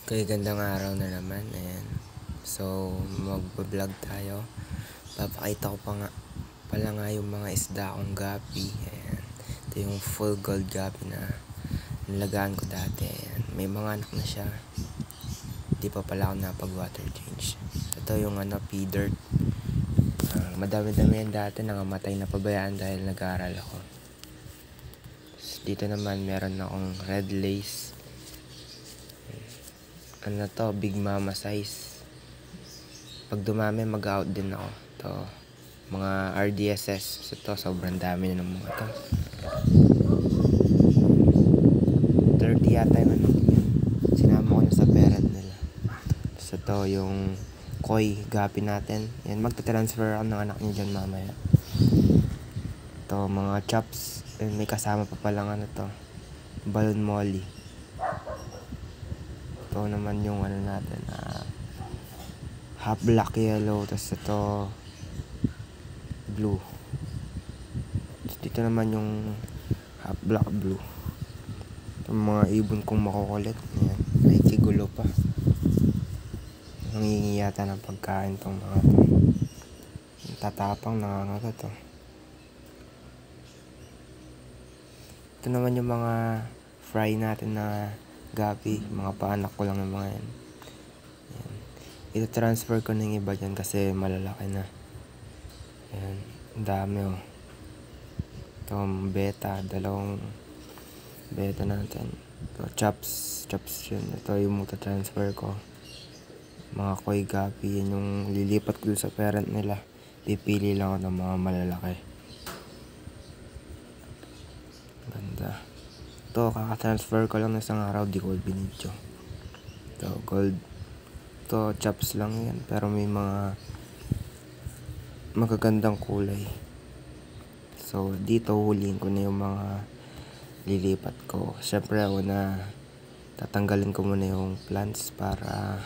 Okay, gandang araw na naman. Ayan. So, mag-vlog tayo. Papakita ko pala nga yung mga isda akong gapi. Ayan. Ito yung full gold gapi na nilagaan ko dati. Ayan. May mga anak na siya. Hindi pa pala ako napag-water change. Ito yung P-dirt. Madami-dami yan dati. Nangamatay na pabayaan dahil nag-aaral ako. Dito naman meron akong red lace. Big mama size. Pag dumami, mag-out din ako. Ito, mga RDSS. So, ito, sobrang dami na ng mga to. 30 yata yung sinama ko na sa parent nila. So, ito, yung koi gapi natin. Yan, magta-transfer ako ng anak niya dyan mamaya. Ito, mga chops. May kasama pa palang to. Balon molly. Ito naman yung natin, half black yellow, tapos ito blue. Tapos dito naman yung half black blue. Ito mga ibon kong makukulit. Ayan, nakikigulo pa. Nangingi yata ng pagkain tong mga to. Tatapang, nangangagat to. Ito naman yung mga fry natin na gapi, mga paanak ko lang ng mga yan. Ayan. Ito transfer ko ng iba dyan kasi malalaki na. Ayan, ang dami Itong beta, dalawang beta natin. Ito chops yun. Ito yung transfer ko. Mga koi gapi, yan yung lilipat ko sa parent nila. Pipili lang ako ng mga malalaki. Ganda. Ito, kaka-transfer ko lang na isang araw, di ko binidyo. Ito, gold. Ito, chops lang yan, pero may mga magagandang kulay. So, dito huliin ko na yung mga lilipat ko. Siyempre, tatanggalin ko muna yung plants para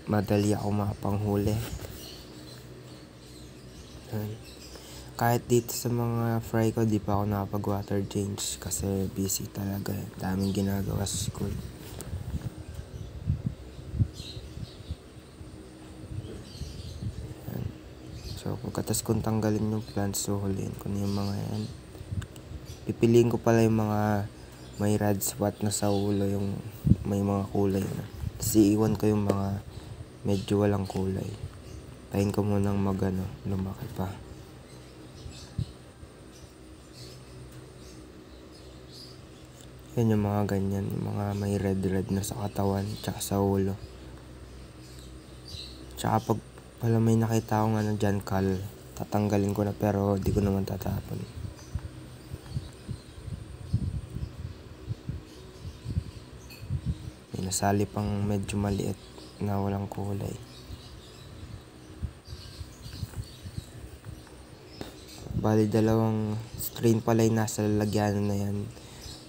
madali ako makapanghuli. Kahit dito sa mga fry ko, di pa ako nakapag-water change kasi busy talaga. Daming ginagawa sa school. Yan. So, pagkatas kong tanggalin yung plants, so huliin ko na yung mga yan. Pipiliin ko pala yung mga may red spot na sa ulo, yung may mga kulay na. Tapos iiwan ko yung mga medyo walang kulay. Tayin ko munang lumaki pa. Yan yung mga ganyan, yung mga may red na sa katawan, tsaka sa ulo. Tsaka pag may nakita akong dyan, tatanggalin ko na pero di ko naman tatapon. May nasali pang medyo maliit na walang kulay. Bali, dalawang strain pala yung nasa lalagyanan na yan.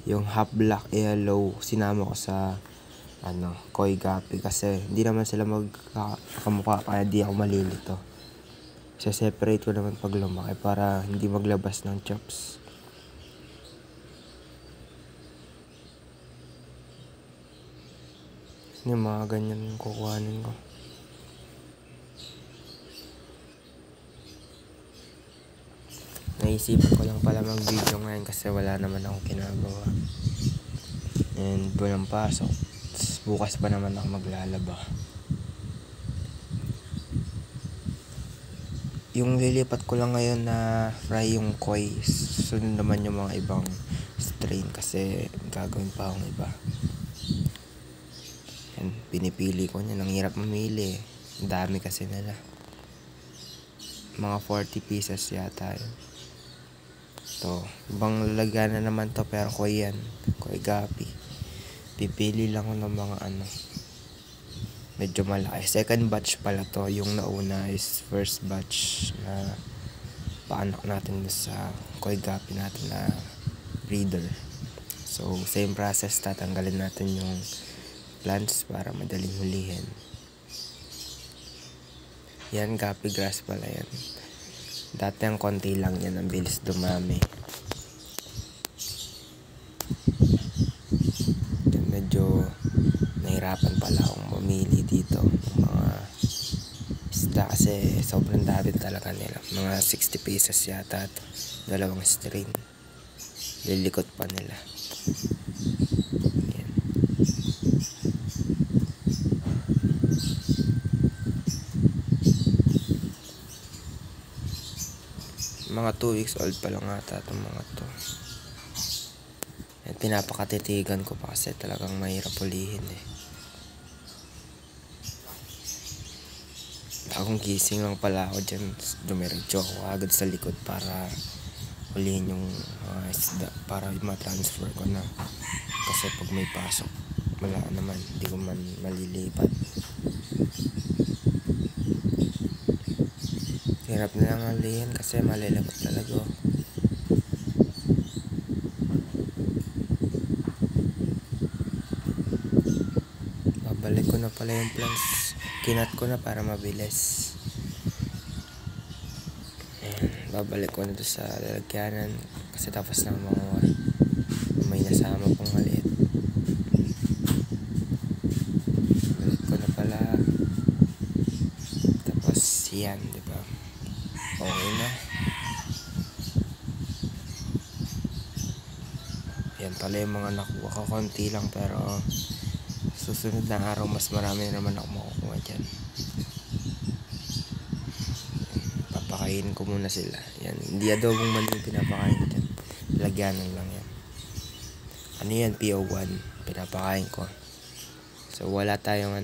Yung half black yellow, sinama ko sa koi gapi kasi hindi naman sila magkakamukha kaya di ako malilito. Separate ko naman pag lumaki para hindi maglabas ng chops. Yung mga ganyan yung kukuhanin ko. Naisipan ko lang pala mag-video ngayon kasi wala naman akong ginagawa. And walang pasok. Bukas pa naman ako maglalaba. Yung lilipat ko lang ngayon na fry yung koi. Sunod naman yung mga ibang strain kasi gagawin pa akong iba. Yan, pinipili ko niya. Ang hirap mamili. Ang dami kasi nila. Mga 40 pieces yata yun. Ito, ibang lalagyan na naman to pero koi yan. Koi gapi. Pipili lang ako ng mga medyo malaki. Second batch pala to. Yung nauna is first batch na paanak natin sa koi gapi natin na breeder. So, same process. Tatanggalin natin yung plants para madaling hulihin. Yan, gapi grass pala yan. Dati ang konti lang yan, ang bilis dumami. Medyo nahihirapan pala akong mamili dito ng mga isda kasi sobrang dami talaga nila. Mga 60 pesos yata ito. 2 string. Lilikot pa nila. Yan. Mga 2 weeks old pa lang ata itong mga to. Yan, pinapakatitigan ko pa kasi talagang mahirap ulihin eh. Akong gising lang pala ako dyan, dumiretso ako agad sa likod para ulihin yung isda para ma-transfer ko na. Kasi pag may pasok, wala naman, hindi ko man malilipat. Hirap na lang ulihin kasi malilabot talaga. Babalik ko na pala yung plants. Kinat ko na para mabilis. Ayan, babalik ko na doon sa lalagyanan kasi tapos na manguha. May nasama pang maliit. Balik ko na pala. Tapos yan, diba? Okay na. Yan pala yung mga nakuha ko. Konti lang pero susunod na araw mas marami naman ako makukuha dyan. Papakain ko muna sila. Yan, hindi adobong mali yung pinapakain ko dyan. Lagyanan lang yan. Ano yan? PO1 pinapakain ko. So wala tayong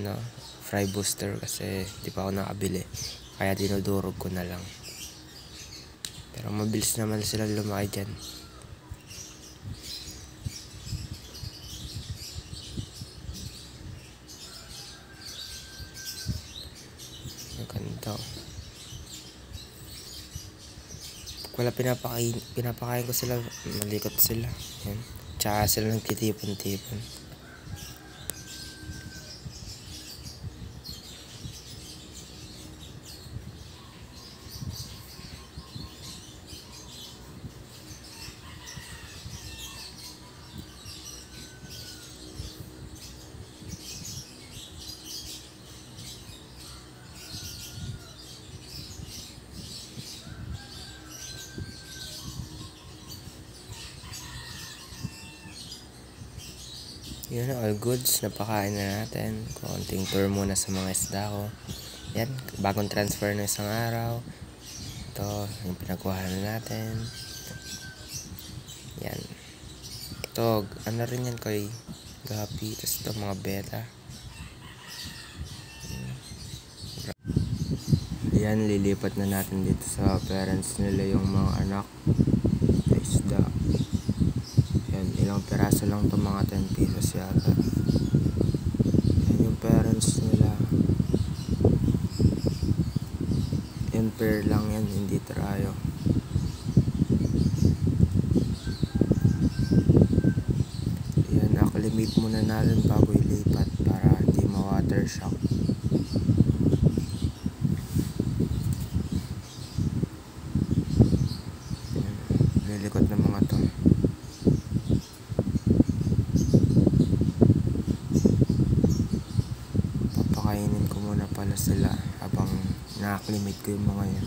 fry booster kasi di pa ako nakabili. Kaya dinudurog ko na lang. Pero mabilis naman sila lumaki dyan. Ganito. Wala pinapakain ko sila, malikot sila. Yan. Tsaka sila nagtitipon-tipon. Yun, all goods. Napakain na natin. Konting tour muna sa mga isda ko. Yan, bagong transfer na isang araw. Ito, yung pinagkuha na natin. Yan. Ito, ano rin yan kay Gapi. Tapos ito, mga beta. Yan, lilipat na natin dito sa parents nila yung mga anak na isda. Yan, ilang peraso lang itong mga 10 pesos yata. Yan yung parents nila. Yan, pair lang yan, hindi trayo. Yan, acclimate muna natin bago ilipat para hindi ma-water shock. Yan, lilikot ng mga to. Papakainin ko muna pala sila habang na-acclimate ko yung mga yan.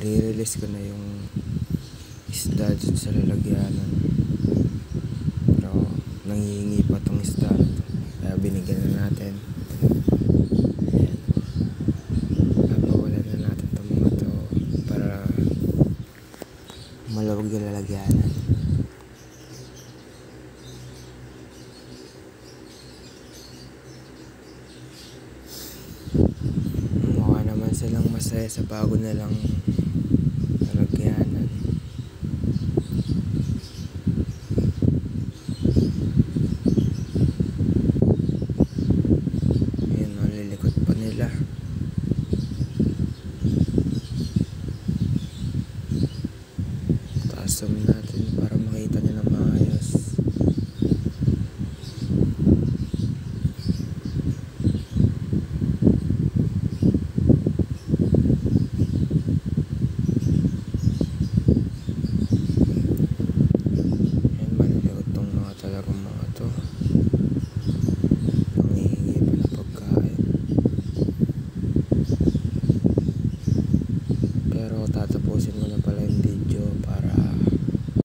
i-release ko na yung isda dyan sa lalagyanan. Pero nangihingi pa tong isda na to, kaya binigyan na natin. Ayan. Papawalan na natin tong mga to para maluwag yung lalagyanan. Mukha naman silang masaya sa bago nilang